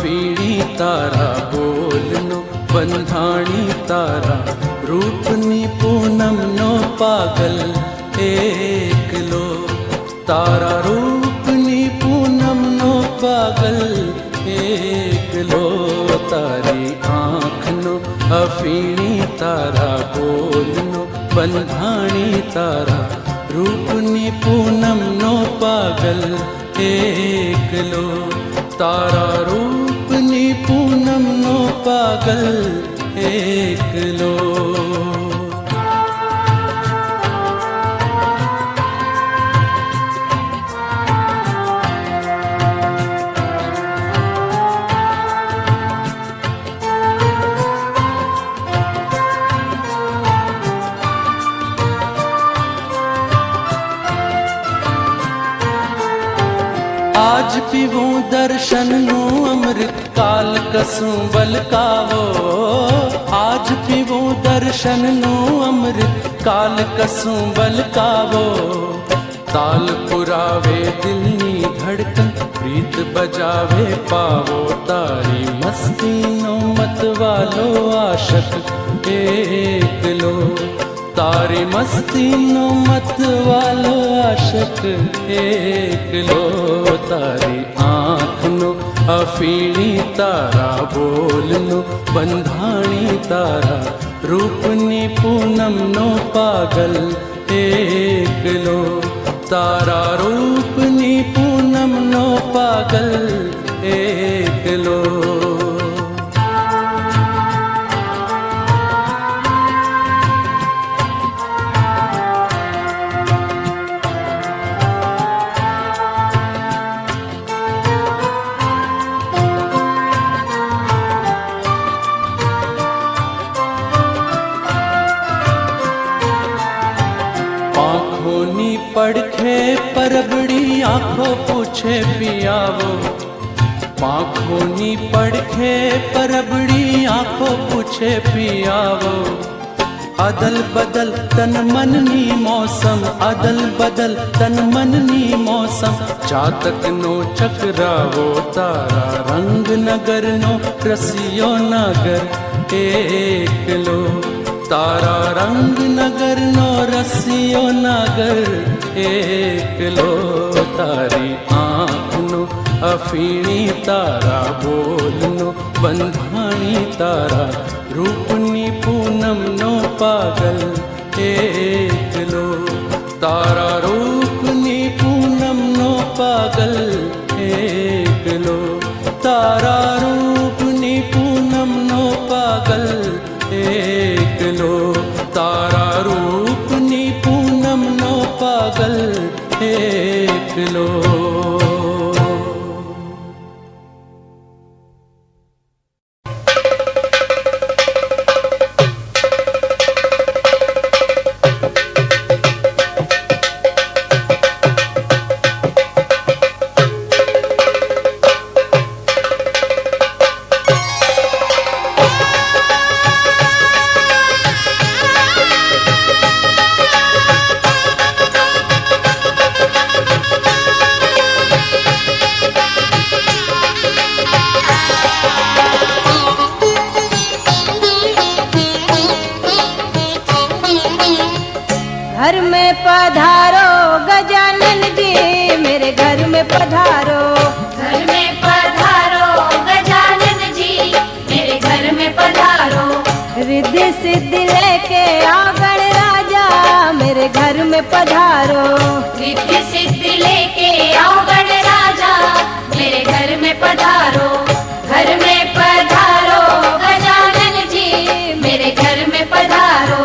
अफीणी तारा बोलनो बंधाणी तारा Rupani Poonam no पागल एकलो तारा Rupani Poonam no पागल एकलो तारी आँख नो अफीणी तारा बोलनो बंधाणी तारा रूपनी पूनम नो पागल एकलो तारा रूपनी पूनम नो पागल एकलो। आज पीवूं दर्शन नु अमृत काल कसूं बलकावो आज पीवूं दर्शन नु अमृत काल कसूं बलकावो ताल पुरावे दिल नी धड़कन प्रीत बजावे पावो तारी मस्ती नो मत वालो आशक एकलो तारी मस्ती नो मत वालो आशक एकलो तारी आँख नो अफीणी तारा बोलनो बंधाणी तारा रूपनी पूनम नो पागल एकलो तारा रूपनी पूनम नो पागल एकलो। पड़खे परबड़ी आँखों पूछे पियावो पाखोनी पड़खे परबड़ी आँखों पूछे पियावो अदल बदल तन मननी मौसम अदल बदल तन मननी मौसम चातक नो चक्रावो तारा रंग नगर नो रसियो नगर एकलो तारा रंग नगर नो रसियो नगर एकलो तारी आँख नो अफीणी तारा बोलनो बंधाणी तारा रूपनी पूनम नो पागल एकलो तारा रूपनी पूनम नो पागल एकलो तारा रूपनी पूनम नो पागल एकलो तारा रूपनी पूनम नो पागल एकलो। घर में पधारो गजानन जी मेरे घर में पधारो घर में पधारो गजानन जी मेरे घर में पधारो रिद्धि सिद्धि लेके आओ गणराजा मेरे घर में पधारो रिद्धि सिद्धि लेके आओ गणराजा मेरे घर में पधारो घर में पधारो गजानन जी मेरे घर में पधारो।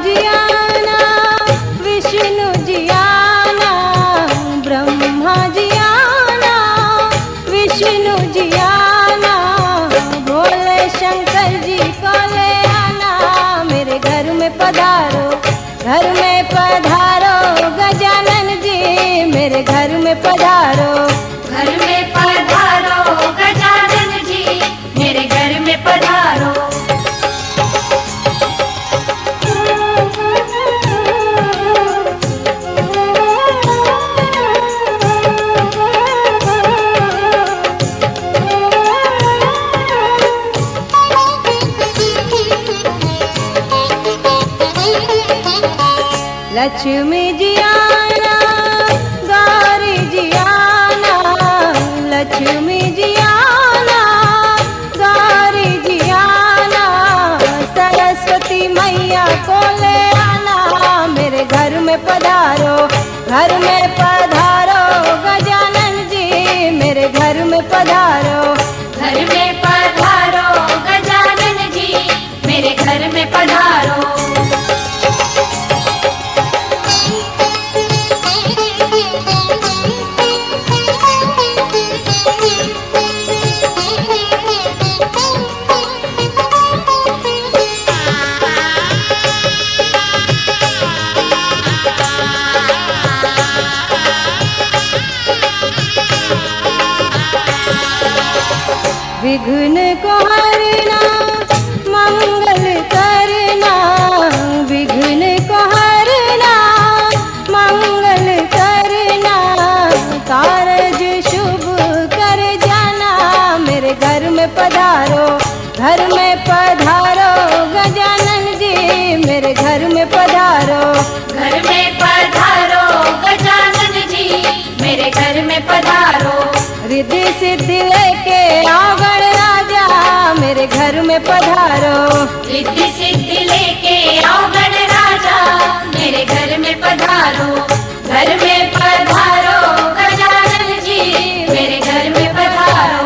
जी आना, विष्णु जी आना, ब्रह्मा जी आना, विष्णु जी आना, भोले शंकर जी को ले आना, मेरे घर में पधारो, घर में पधारो गजानन जी, मेरे घर में पधारो, घर में पधारो गजानन जी, मेरे घर में पधारो। लक्ष्मी जी आना, गौरी जी आना, लक्ष्मी जी आना, गौरी जी आना, सरस्वती मैया को ले आना, मेरे घर में पधारो, घर में पधारो गजानन जी, मेरे घर में पधारो, घर में पधारो गजानन जी, मेरे घर में पधारो। विघ्न को हरना, मंगल करना, विघ्न को हरना, मंगल करना, कारज शुभ कर जाना, मेरे घर में पधारो, घर में पधारो गजानन जी, मेरे घर में पधारो, घर में पधारो गजानन जी, मेरे घर में पधारो। रिद्धि सिद्धि लेके आओ गणराजा, मेरे घर में पधारो, रिद्धि सिद्धि लेके आओ गणराजा, मेरे घर में पधारो, घर में पधारो गजानन जी, मेरे घर में पधारो।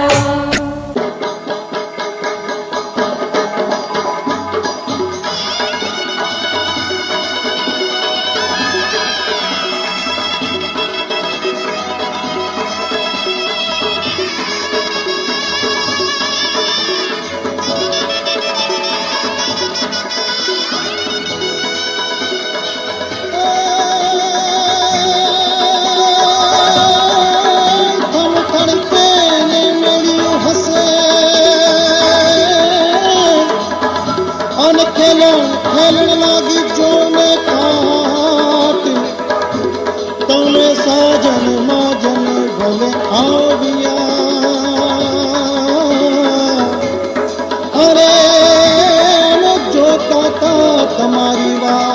खेलन लागी जो में काट, तने साजन माजन भले आविया, अरे जो काका तुम्हारी बात।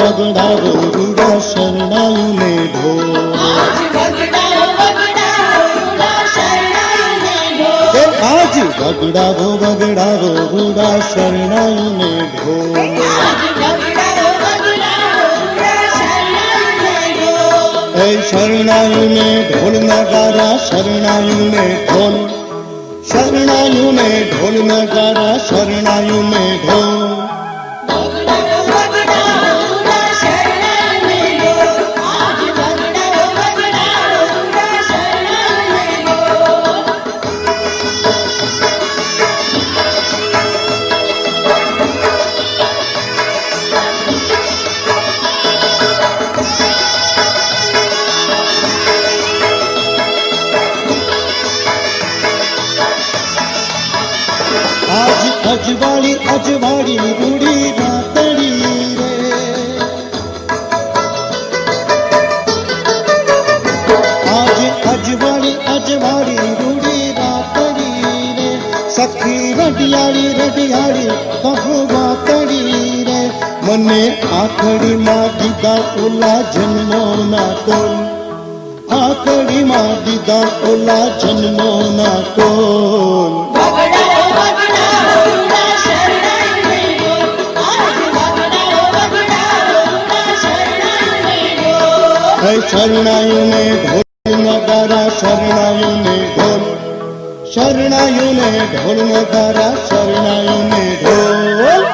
वगड़ावो रूड़ा शरणायु ने ढोल, आज वगड़ावो रूड़ा शरणायु ने ढोल, ऐ शरणायु ने ढोल नगारा, शरणायु ने ढोल, शरणायु ने ढोल नगारा, शरणायु ने ढोल। अजवाड़ी अजवाड़ी रूड़ी रातड़ी रे, आज अजवाड़ी अजवाड़ी रूड़ी रातड़ी रे, सखी रडियाड़ी रडियाड़ी कहू बातड़ी रे, मने आखड़ी मां गीता उला जन्मो ना तोल, आकड़ी मां दीदा ओला जन्मो ना कोल शरणाइयों ने ढोल नगारा शरणाइयों ने ढोल शरणाइयों ने ढोल नगारा शरणाइयों ने ढोल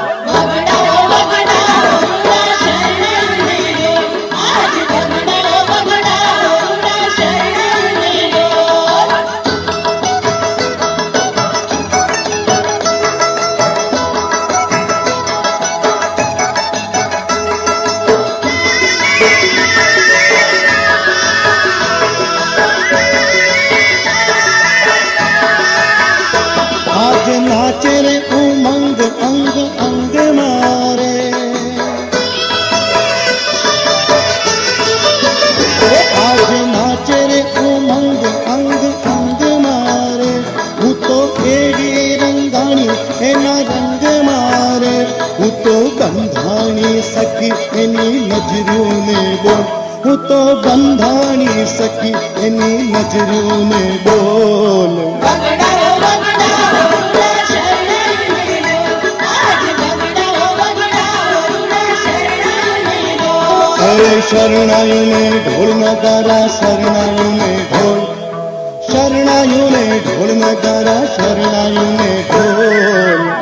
नाचे रे उमंग अंग अंग मारे आज नाचे रे उमंग अंग अंग मारे हूँ तो एड़ी रंगाणी एना रंग मारे हूँ तो बंधाणी सखी एनी नजरियों ने बोल हूँ तो बंधाणी सखी एनी नजरियों ने बोल शरणाइयों ने ढोल नगारा शरणाइयों ने ढोल शरणाइयों ने ढोल नगारा शरणाइयों ने ढोल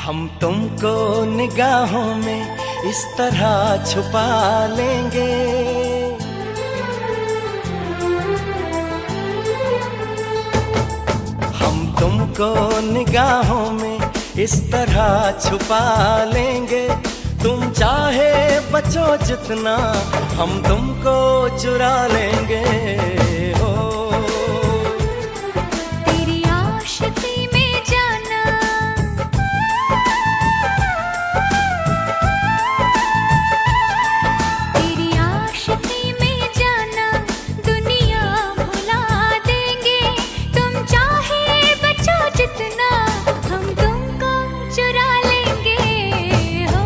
हम तुमको निगाहों में इस तरह छुपा लेंगे हम तुमको निगाहों में इस तरह छुपा लेंगे तुम चाहे बचो जितना हम तुमको चुरा लेंगे हो तेरी आशिकी में जाना तेरी आशिकी में जाना दुनिया भुला देंगे तुम चाहे बचो जितना हम तुमको चुरा लेंगे हो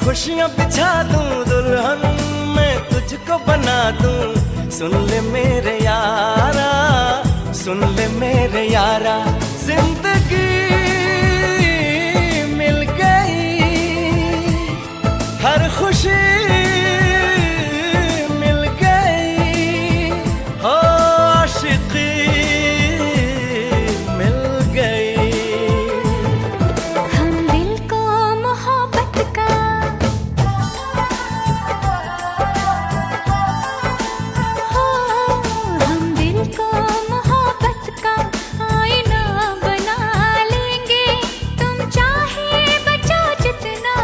खुशियाँ बिछा दूं दुल्हन मैं तुझको बना दूं सुन ले मेरे यारा सुन ले मेरे यारा जिंदगी मिल गई हर खुशी मिल गई हो आशिकी मिल गई हम दिल को मोहब्बत का हो हम दिल को मोहब्बत का आईना बना लेंगे तुम चाहे बचो जितना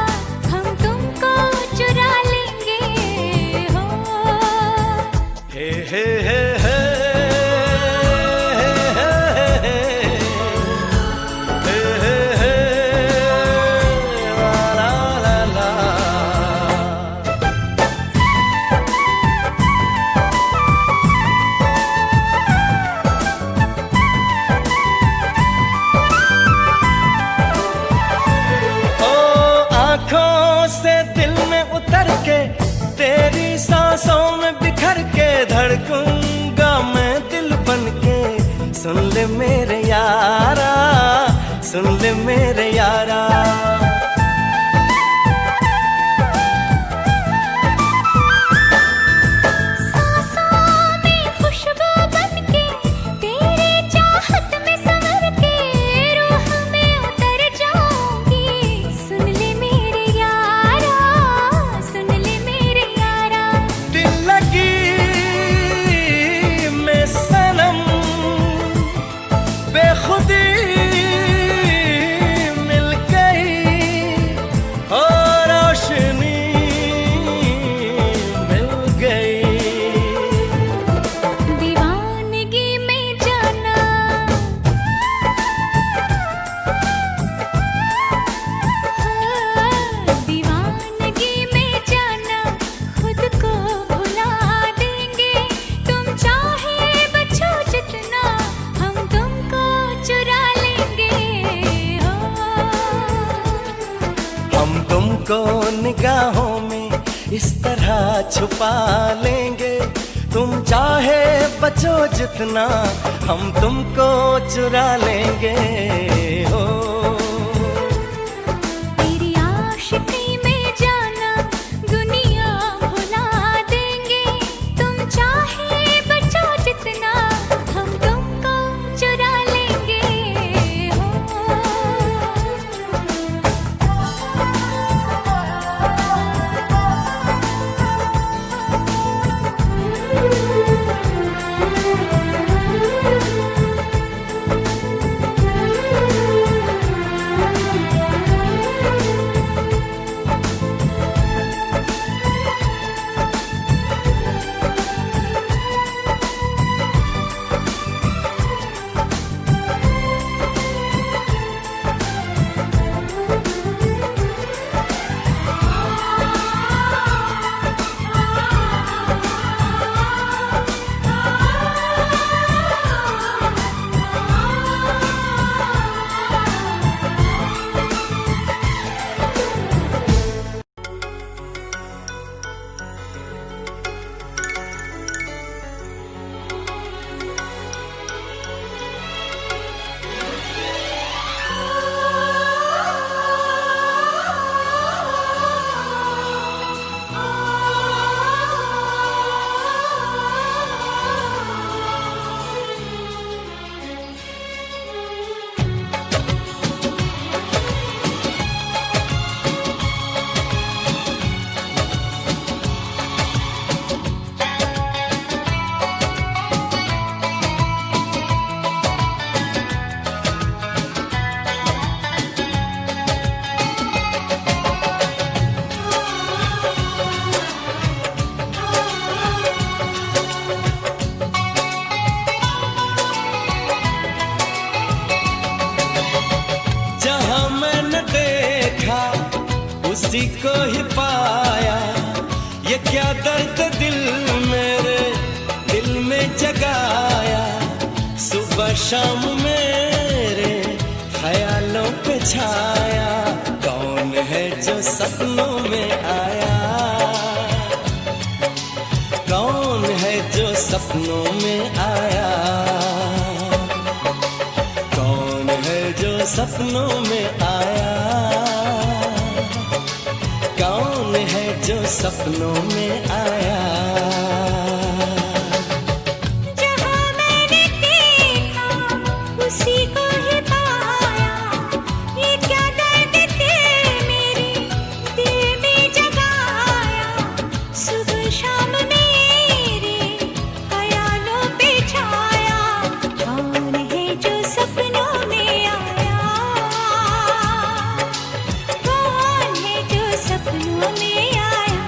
ले मेरे यारा, सुन ले मेरे यारा। निगाहों में इस तरह छुपा लेंगे, तुम चाहे बचो जितना हम तुमको चुरा लेंगे। हो तेरी आशिकी में जाना दुनिया भुला देंगे, तुम चाहे बचो जितना हम तुमको चुरा लेंगे। हो उसी को ही पाया, ये क्या दर्द दिल मेरे दिल में जगाया। सुबह शाम मेरे ख्यालों पे छाया, कौन है जो सपनों में आया, कौन है जो सपनों में आया, कौन है जो सपनों में आया, कौन है जो सपनों में आया। जहाँ मैंने देखा उसी को ही पाया, ये क्या दर्द थे मेरे दिल में जगाया। सुबह शाम मेरे ख्यालों पे छाया, कौन है जो सपनों में आया, कौन है जो सपनों में आया।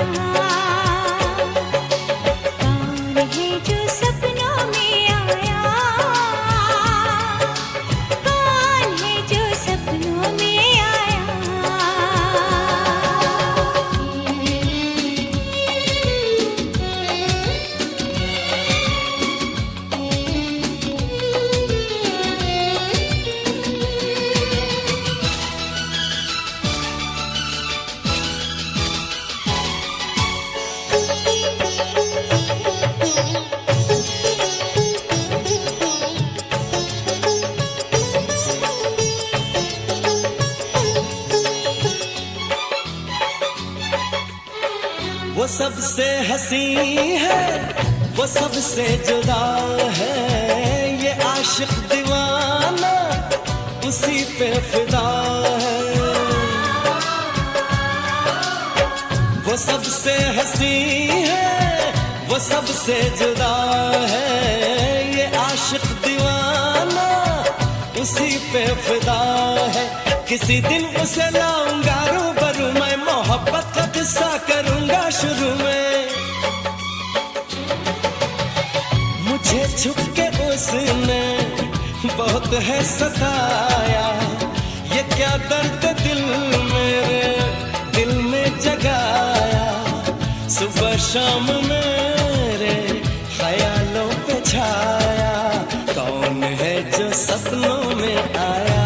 वो सबसे हंसी है, वो सबसे जुदा है, ये आशिक दीवाना उसी पे फिदा है। वो सबसे हंसी है, वो सबसे जुदा है, ये आशिक दीवाना उसी पे फिदा है। किसी दिन उसे लाऊंगा रूबरू, मैं मोहब्बत का किस्सा करूंगा शुरू में। मुझे छुप के उसने बहुत है सताया, ये क्या दर्द दिल मेरे दिल में जगाया। सुबह शाम मेरे ख्यालों पे छाया, कौन है जो सपनों में आया,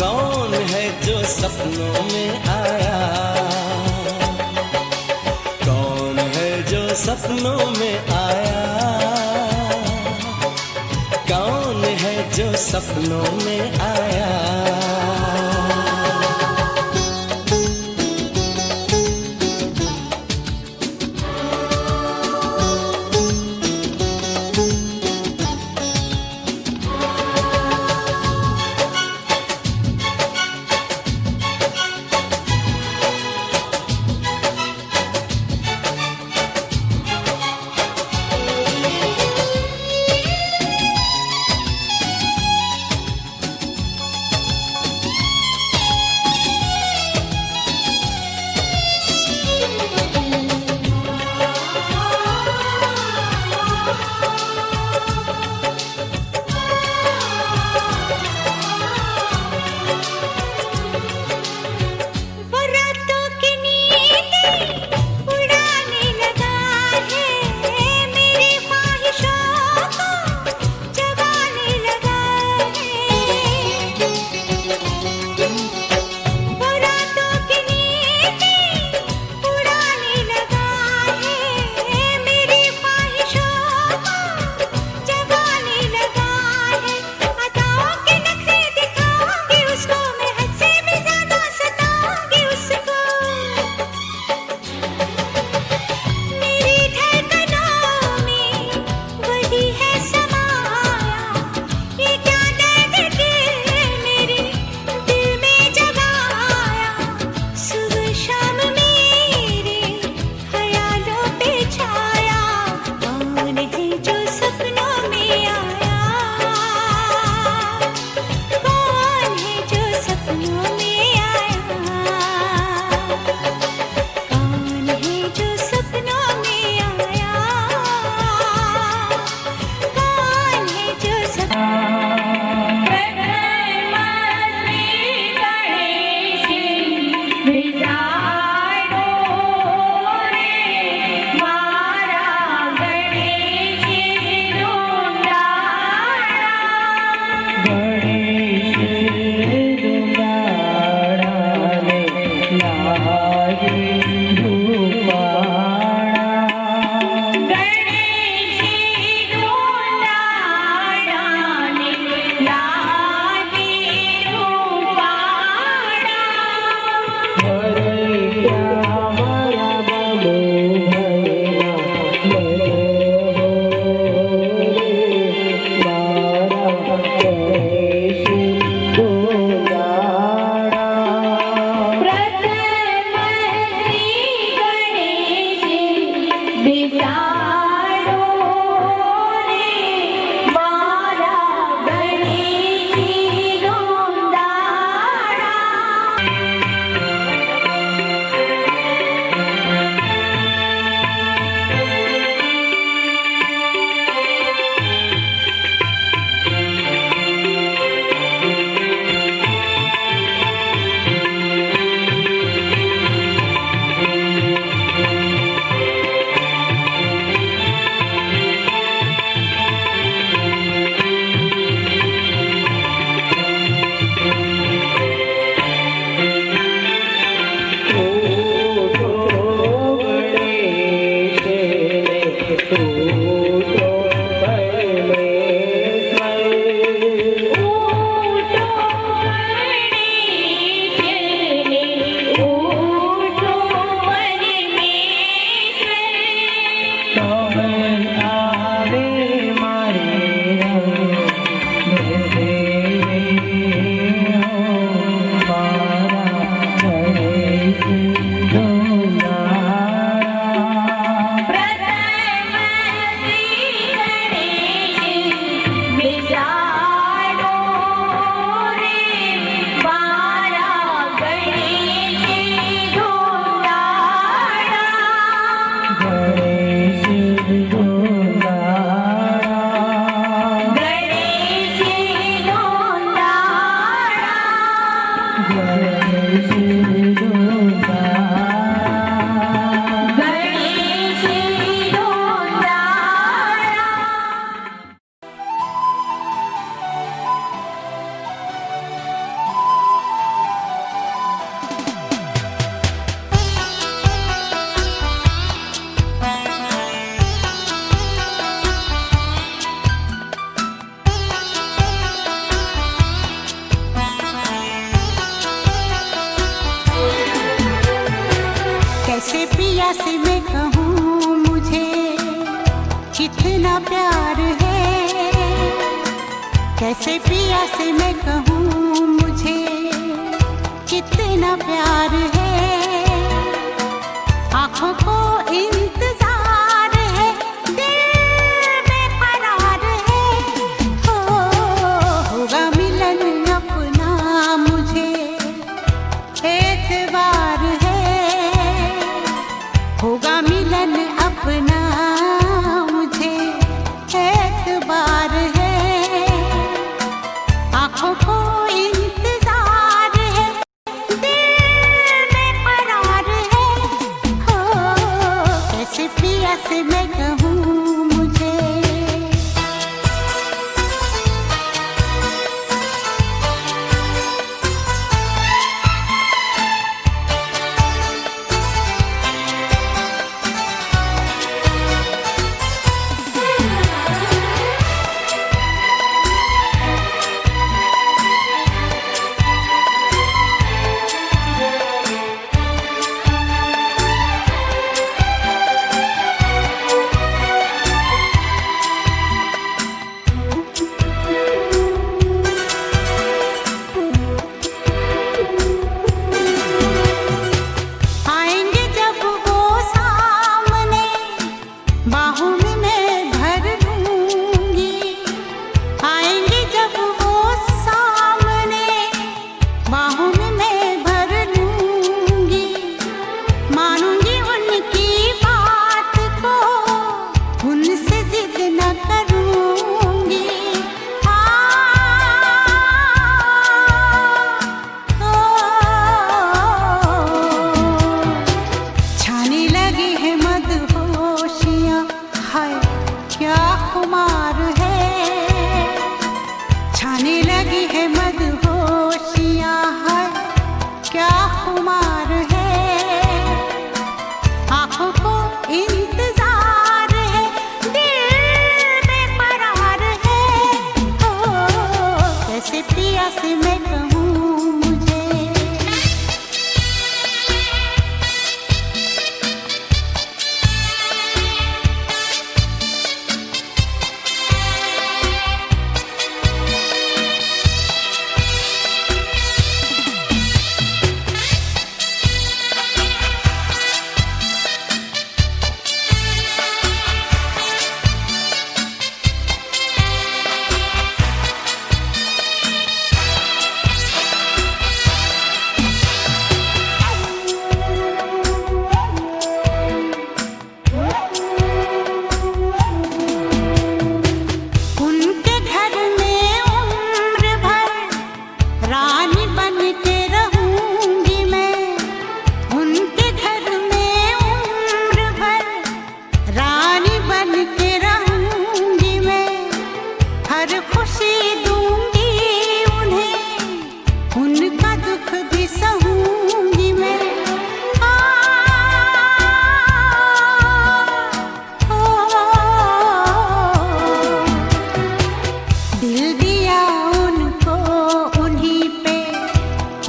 कौन है जो सपनों में आया, कौन है जो सपनों में आया, कौन है जो सपनों में आया। कैसे पिया से मैं कहूँ मुझे कितना प्यार है, कैसे पिया से मैं कहूँ मुझे कितना प्यार है। आँखों को इंतजार है, दिल बेकरार है, होगा मिलन अपना मुझे एतबार है, होगा मिलन अपना मुझे एतबार है। आँखों को इंतजार है, दिल बेकरार है, कैसे पिया से मैं कहूँ मुझे। आएंगे जब वो सामने, बाहों में मैं भर लूंगी। आएंगे जब वो सामने, बाहों में मैं भर लूंगी। मानूंगी उनकी बात को, उनसे जिद न करूंगी। छाने लगी है मदहोशियाँ, हाय क्या खुमार है। छाने लगी है मदहोशियाँ, हाय क्या खुमार है। आँखों को इंतजार है, दिल बेकरार है, कैसे पिया से मैं कहूँ मुझे। उनके घर में उम्र भर रानी बन के रहूंगी मैं। उनके घर में उम्र भर रानी बन के रहूंगी मैं। हर खुशी दूंगी उन्हें, उनका दुख भी सहूंगी मैं। दिल दिया उनको, उन्हीं पे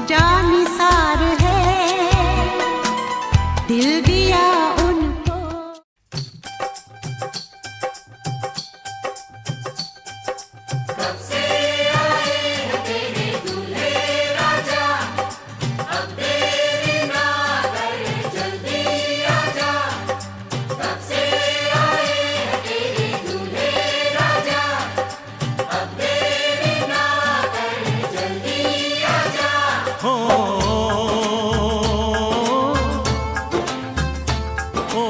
जानिसार है। दिल दिया उनको। हो हो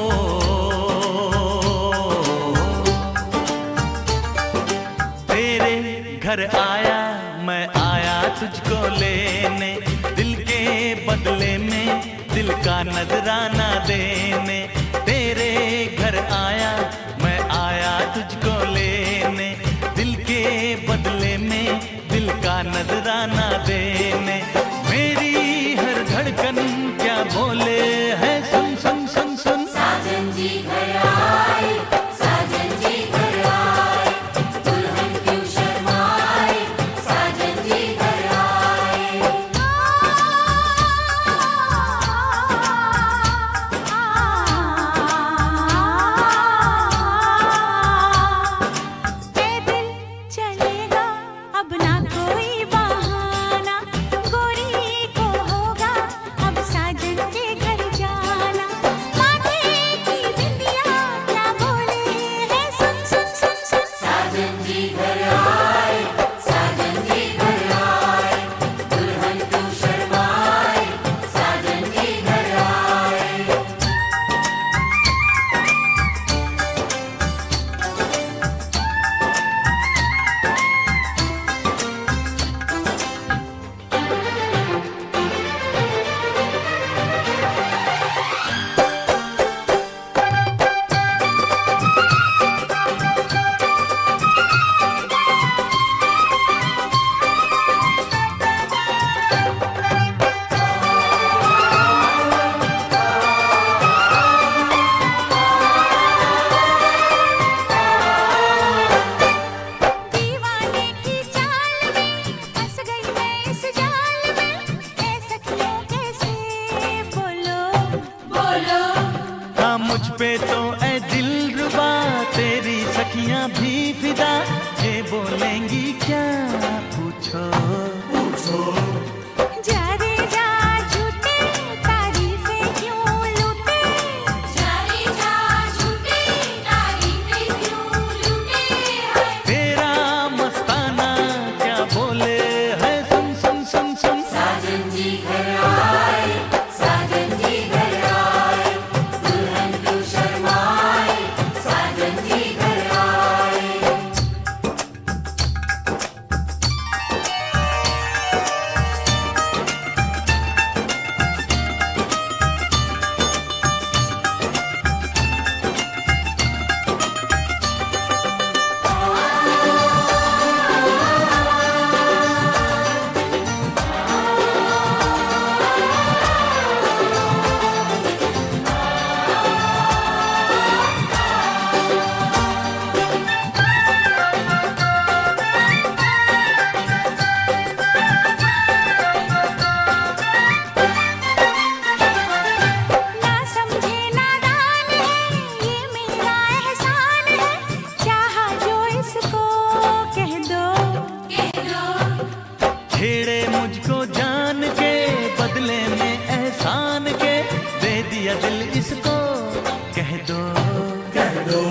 तेरे घर आया मैं, आया तुझको लेने, दिल के बदले में दिल का नजराना देने। तेरे घर आया मैं, आया तुझको लेने, दिल के बदले में दिल का नजराना देने। मेरी हर धड़कन क्या बोले है, सुन सुन सुन सुन। साजन जी घर आए, साजन जी घर आए, दुल्हन क्यों शर्माए, साजन जी घर आए। मुझ पे तो ऐ दिलरुबा तेरी सखियां भी फिदा, ये बोलेंगी क्या पूछो पूछो। जा रे जा झूठे तारीफें क्यों लूटे, जा रे जा झूठे तारीफें क्यों लूटे हैं। तेरा मस्ताना क्या बोले है, सुन सुन सुन सुन। साजन जी घर आए, साजन जी घर आए, दुल्हन क्यों शर्माए, साजन जी घर आए। ना समझे नादान है, ये मेरा एहसान है, चाहा जो इसको कह दो। कह दो छेड़े मुझको जान के बदले में एहसान के, दे दिया दिल इसको कह दो कह दो।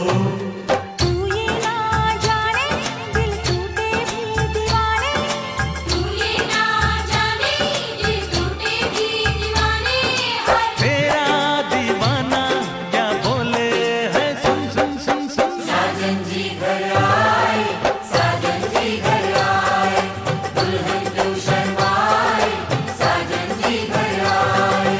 तू ये ना जाने दिल टूटे भी दीवाने, तू ये ना जाने दिल टूटे भी दीवाने हैं। तेरा दीवाना क्या बोले है, सुन सुन सुन सुन। साजन जी घर आए, साजन जी घर आए, दुल्हन क्यों शर्माए, साजन जी घर आए।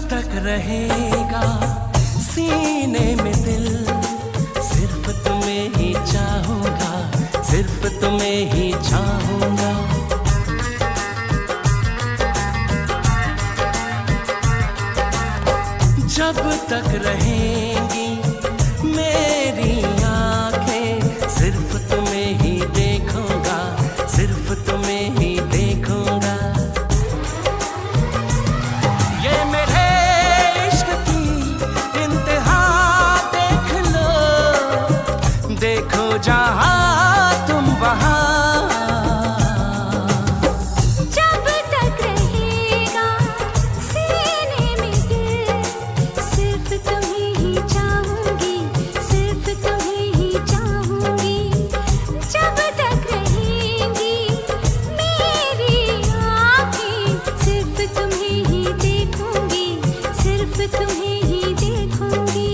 तक रहेगा सीने में दिल, सिर्फ तुम्हें ही चाहूंगा, सिर्फ तुम्हें ही चाहूंगा। जब तक रहेंगी मेरी आंखें, सिर्फ तुम्हें ही देखूंगा, सिर्फ तुम्हें ही देखूंगा। ये मेरे इश्क की इंतहा देख लो, देखो जहां तुम वहां। जब तक रहेगा सीने में दिल, सिर्फ तुम्हें ही चाहूंगी, सिर्फ तुम्हें ही चाहूंगी। जब तक रहेंगी मेरी आँखें, सिर्फ तुम्हें ही देखूंगी, सिर्फ तुम्हें ही देखूंगी।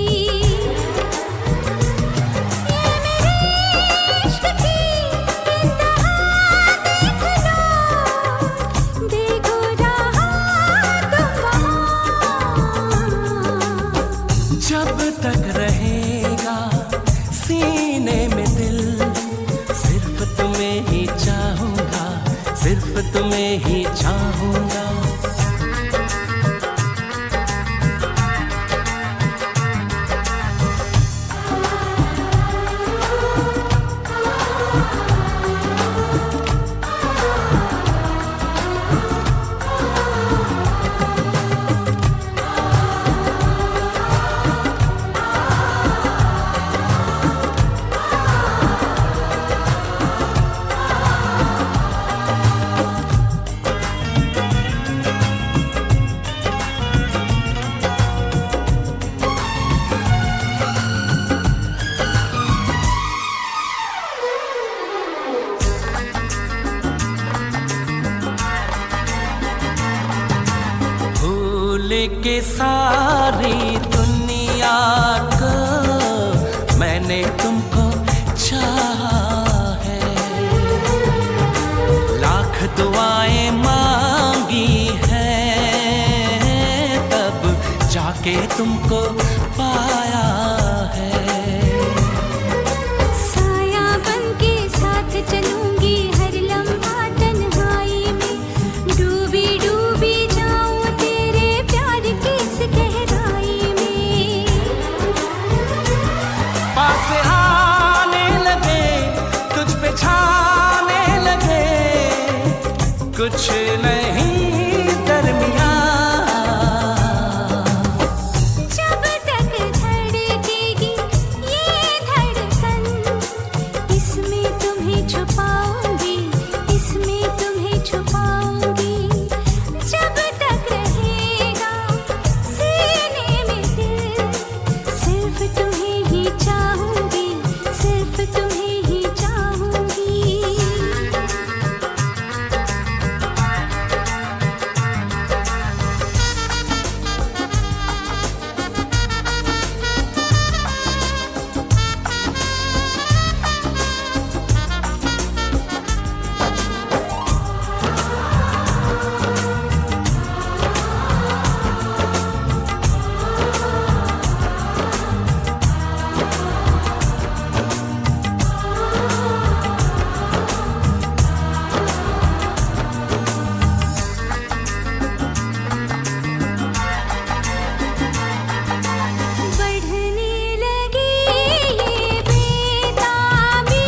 ये मेरे इश्क की इंतहा देख लो, देखो जहां तुम वहां। जब तक रहेगा सीने में दिल, सिर्फ तुम्हें ही चाहूंगा, सिर्फ तुम्हें ही चाहूंगा। भूल के सारी दुनिया को मैंने तुमको चाहा है, लाख दुआएं मांगी हैं, तब जाके तुमको पाया है। साया बनके साथ चलूंगी हर लम्हा तन्हाई में, डूबी डूबी जाऊं तेरे प्यार की इस गहराई में। पास आने लगे, तुझ पे छाने लगे, कुछ नहीं दरमियां। जब तक धड़केगी ये धड़कन, इसमें तुम्हें छुपाऊंगी, इसमें तुम्हें छुपाऊंगी। जब तक रहेगा सीने में दिल, सिर्फ तुम्हें ही चाहूंगी, सिर्फ तुम्हें ही चाहूंगी। बढ़ने लगी ये बेताबी,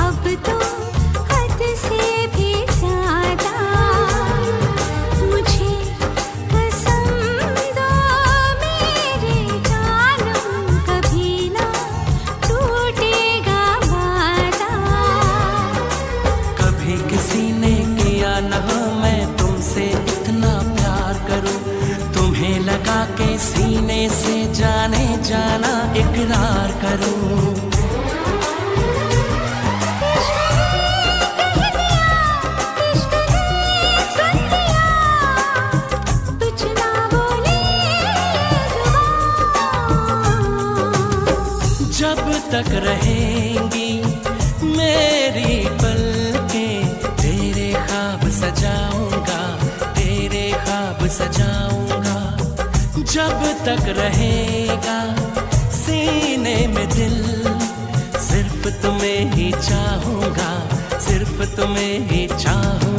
अब तो हद से भी ज्यादा। मुझे कसम दो मेरे जानम, कभी ना टूटेगा वादा। कभी किसी ने किया न हो मैं तुमसे इतना प्यार करूं, तुम्हें लगा के सीने से जाने जाना इकरार करूं। इश्क ने सुन लिया, कुछ ना बोले जुबान। जब तक रहेंगी मेरी पलकें, तेरे ख्वाब सजाऊंगा, तेरे ख्वाब सजाऊंगा। तक रहेगा सीने में दिल, सिर्फ तुम्हें ही चाहूंगा, सिर्फ तुम्हें ही चाहूंगा।